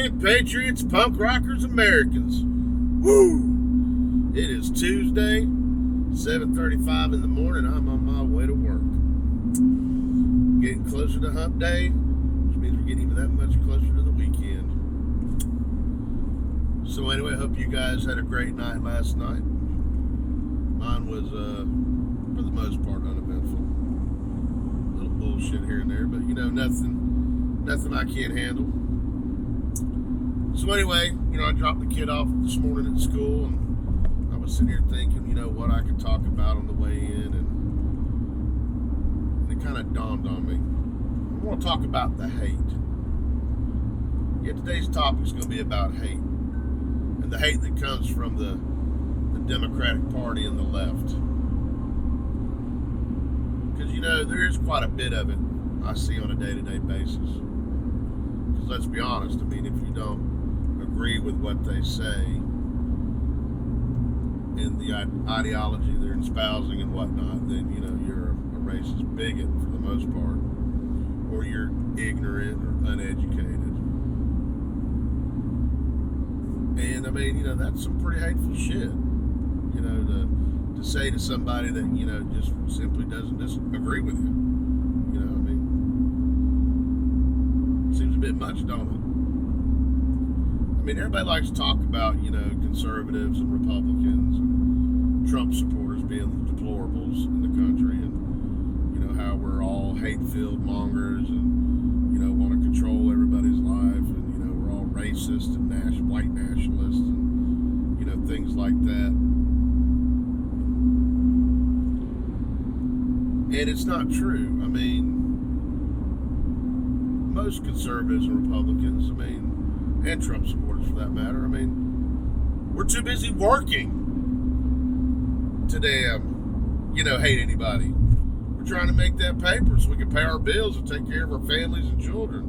morning, patriots, punk rockers, Americans. Woo! It is Tuesday, 7:35 in the morning. I'm on my way to work. Getting closer to hump day, which means we're getting even that much closer to the weekend. So anyway, I hope you guys had a great night last night. Mine was, for the most part, uneventful. A little bullshit here and there, but nothing I can't handle. So anyway, I dropped the kid off this morning at school, and I was sitting here thinking, what I could talk about on the way in, and it kind of dawned on me. I want to talk about the hate. Yeah, today's topic is going to be about hate, and the hate that comes from the Democratic Party and the left. Because, there is quite a bit of it I see on a day-to-day basis. Because let's be honest, if you don't agree with what they say in the ideology they're espousing and whatnot, then, you're a racist bigot for the most part. Or you're ignorant or uneducated. And, that's some pretty hateful shit. To say to somebody that, just simply doesn't disagree with you. Seems a bit much, don't it? Everybody likes to talk about, conservatives and Republicans and Trump supporters being the deplorables in the country, and, how we're all hate-filled mongers and, want to control everybody's life, and, we're all racist and white nationalists and, things like that. And it's not true. Most conservatives and Republicans, and Trump supporters for that matter, we're too busy working to damn, hate anybody. We're trying to make that paper so we can pay our bills and take care of our families and children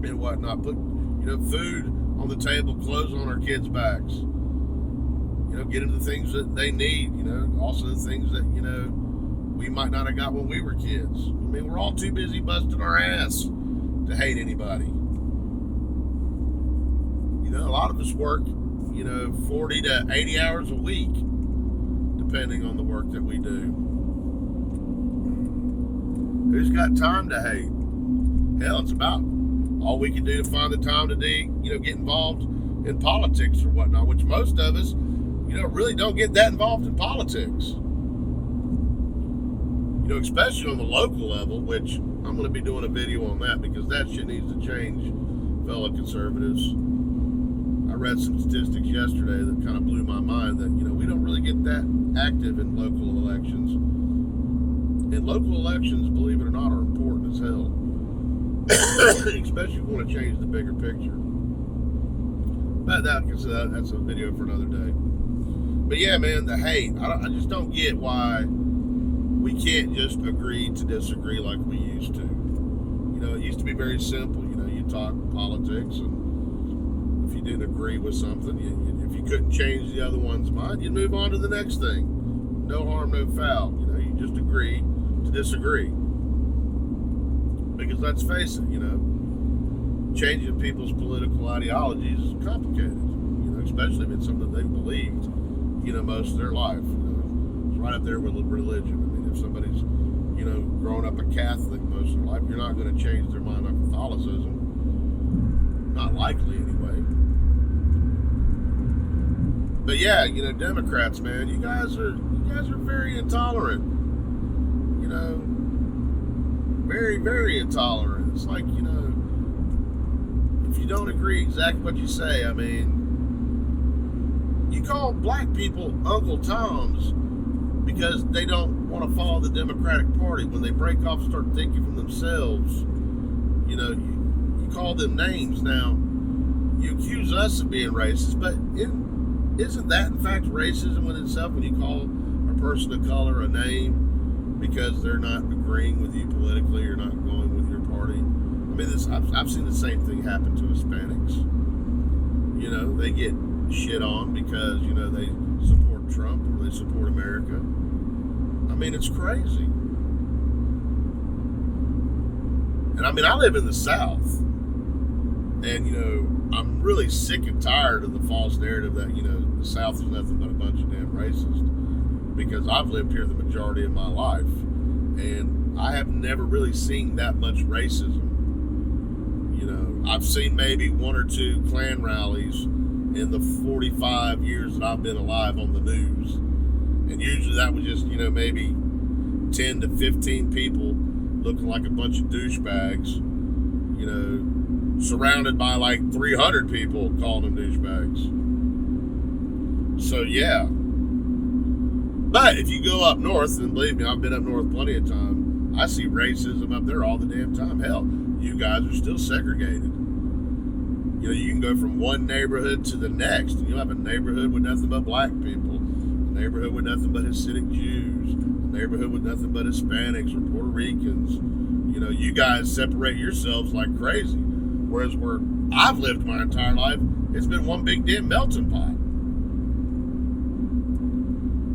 and whatnot. Put, food on the table, clothes on our kids' backs. Get them the things that they need, also the things that, we might not have got when we were kids. We're all too busy busting our ass to hate anybody. A lot of us work, 40 to 80 hours a week, depending on the work that we do. Who's got time to hate? Hell, it's about all we can do to find the time to get involved in politics or whatnot, which most of us, really don't get that involved in politics. Especially on the local level, which I'm going to be doing a video on that because that shit needs to change, fellow conservatives. I read some statistics yesterday that kind of blew my mind that, we don't really get that active in local elections. And local elections, believe it or not, are important as hell. Especially if you want to change the bigger picture. But that's a video for another day. But yeah, man, the hate. I just don't get why we can't just agree to disagree like we used to. It used to be very simple. You talk politics, and if you didn't agree with something, if you couldn't change the other one's mind, you'd move on to the next thing. No harm, no foul. You just agree to disagree. Because let's face it, changing people's political ideologies is complicated. Especially if it's something they've believed, most of their life. It's right up there with religion. If somebody's, grown up a Catholic most of their life, you're not going to change their mind on Catholicism. Not likely, anyway. But yeah, Democrats, man, you guys are very intolerant. Very, very intolerant. It's like, if you don't agree exactly what you say, you call black people Uncle Toms because they don't want to follow the Democratic Party. When they break off and start thinking for themselves, you call them names. Now, you accuse us of being racist, but isn't that in fact racism within itself when you call a person of color a name because they're not agreeing with you politically or not going with your party? I've seen the same thing happen to Hispanics. They get shit on because, they support Trump or they support America. It's crazy. And I live in the South. And, I'm really sick and tired of the false narrative that, the South is nothing but a bunch of damn racist. Because I've lived here the majority of my life. And I have never really seen that much racism. I've seen maybe one or two Klan rallies in the 45 years that I've been alive on the news. And usually that was just, maybe 10 to 15 people looking like a bunch of douchebags, surrounded by like 300 people calling them douchebags. So, yeah. But if you go up north, and believe me, I've been up north plenty of time, I see racism up there all the damn time. Hell, you guys are still segregated. You can go from one neighborhood to the next, and you'll have a neighborhood with nothing but black people, a neighborhood with nothing but Hasidic Jews, a neighborhood with nothing but Hispanics or Puerto Ricans. You guys separate yourselves like crazy. Whereas where I've lived my entire life, it's been one big damn melting pot.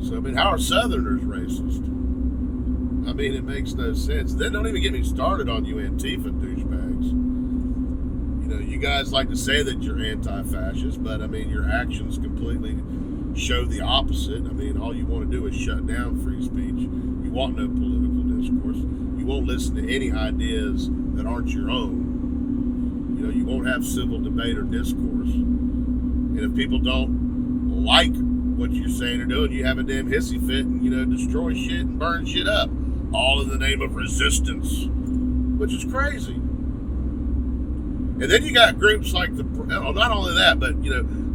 So, how are Southerners racist? It makes no sense. Then don't even get me started on you Antifa douchebags. You guys like to say that you're anti-fascist, but, your actions completely show the opposite. All you want to do is shut down free speech. You want no political discourse. You won't listen to any ideas that aren't your own. You won't have civil debate or discourse. And if people don't like what you're saying or doing, you have a damn hissy fit and, destroy shit and burn shit up. All in the name of resistance, which is crazy. And then you got groups like not only that, but,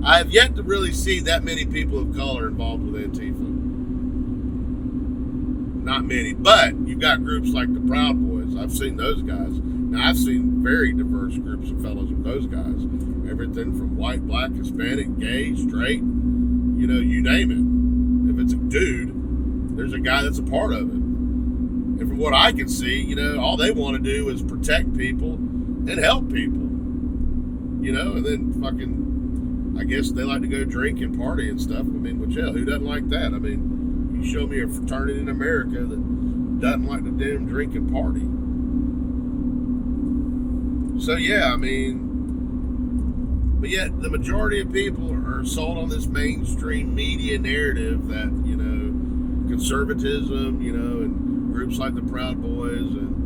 I have yet to really see that many people of color involved with Antifa. Not many, but you've got groups like the Proud Boys. I've seen those guys. Now, I've seen very diverse groups of fellows with those guys. Everything from white, black, Hispanic, gay, straight, you name it. If it's a dude, there's a guy that's a part of it. And from what I can see, all they want to do is protect people and help people. And then fucking, I guess they like to go drink and party and stuff. Which hell, who doesn't like that? You show me a fraternity in America that doesn't like to damn drink and party. So, yeah, but yet the majority of people are sold on this mainstream media narrative that, conservatism, and groups like the Proud Boys, and,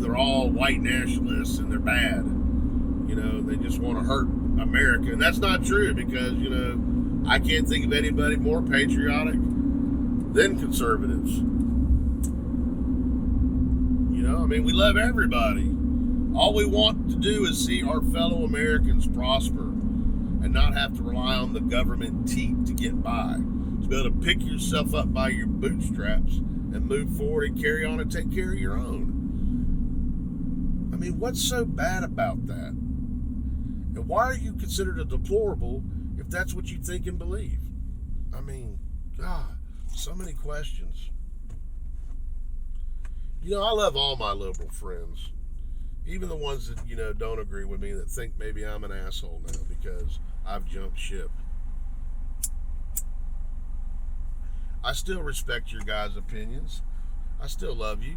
they're all white nationalists and they're bad. They just want to hurt America. And that's not true because, I can't think of anybody more patriotic than conservatives. We love everybody. All we want to do is see our fellow Americans prosper and not have to rely on the government teat to get by. To be able to pick yourself up by your bootstraps and move forward and carry on and take care of your own. What's so bad about that? And why are you considered a deplorable if that's what you think and believe? God, so many questions. I love all my liberal friends. Even the ones that, don't agree with me, that think maybe I'm an asshole now because I've jumped ship. I still respect your guys' opinions. I still love you.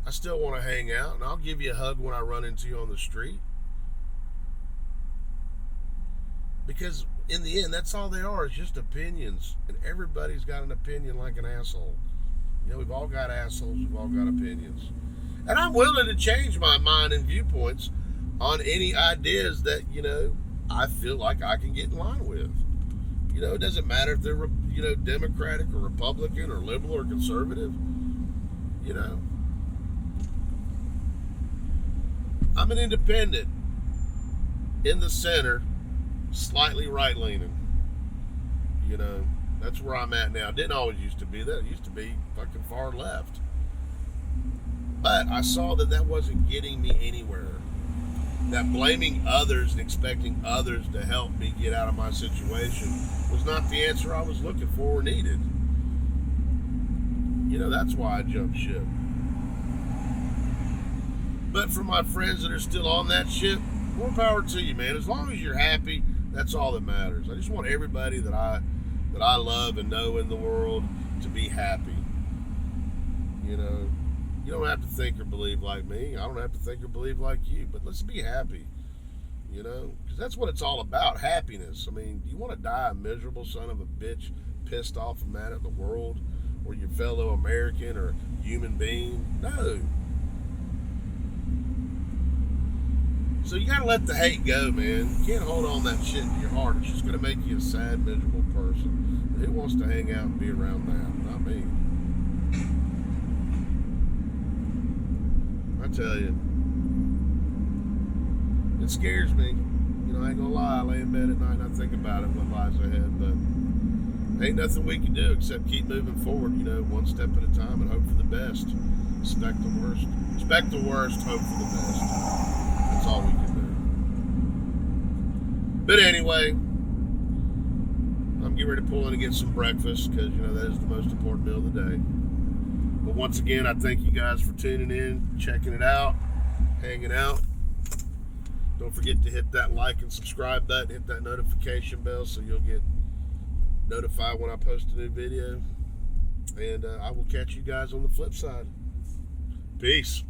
I still want to hang out, and I'll give you a hug when I run into you on the street. Because in the end, that's all they are, is just opinions. And everybody's got an opinion like an asshole. We've all got assholes, we've all got opinions. And I'm willing to change my mind and viewpoints on any ideas that, I feel like I can get in line with. It doesn't matter if they're, Democratic or Republican or liberal or conservative. I'm an independent, in the center, slightly right-leaning. That's where I'm at now. It didn't always used to be that. It used to be fucking far left. But I saw that wasn't getting me anywhere. That blaming others and expecting others to help me get out of my situation was not the answer I was looking for or needed. That's why I jumped ship. But for my friends that are still on that ship, more power to you, man. As long as you're happy, that's all that matters. I just want everybody that I love and know in the world to be happy. You don't have to think or believe like me. I don't have to think or believe like you. But let's be happy. you know, because that's what it's all about, happiness. I mean, do you want to die a miserable son of a bitch, pissed off and mad at the world, or your fellow American or human being? No. So you gotta let the hate go, man. You can't hold on that shit to your heart. It's just gonna make you a sad, miserable person. And who wants to hang out and be around that? Not me. I tell you, it scares me. You know, I ain't gonna lie. I lay in bed at night and I think about it, what lies ahead. But ain't nothing we can do except keep moving forward. You know, one step at a time and hope for the best. Expect the worst. Expect the worst. Hope for the best. That's all we can do. But anyway, I'm getting ready to pull in and get some breakfast because, you know, that is the most important meal of the day. But once again, I thank you guys for tuning in, checking it out, hanging out. Don't forget to hit that like and subscribe button, hit that notification bell so you'll get notified when I post a new video. And I will catch you guys on the flip side. Peace.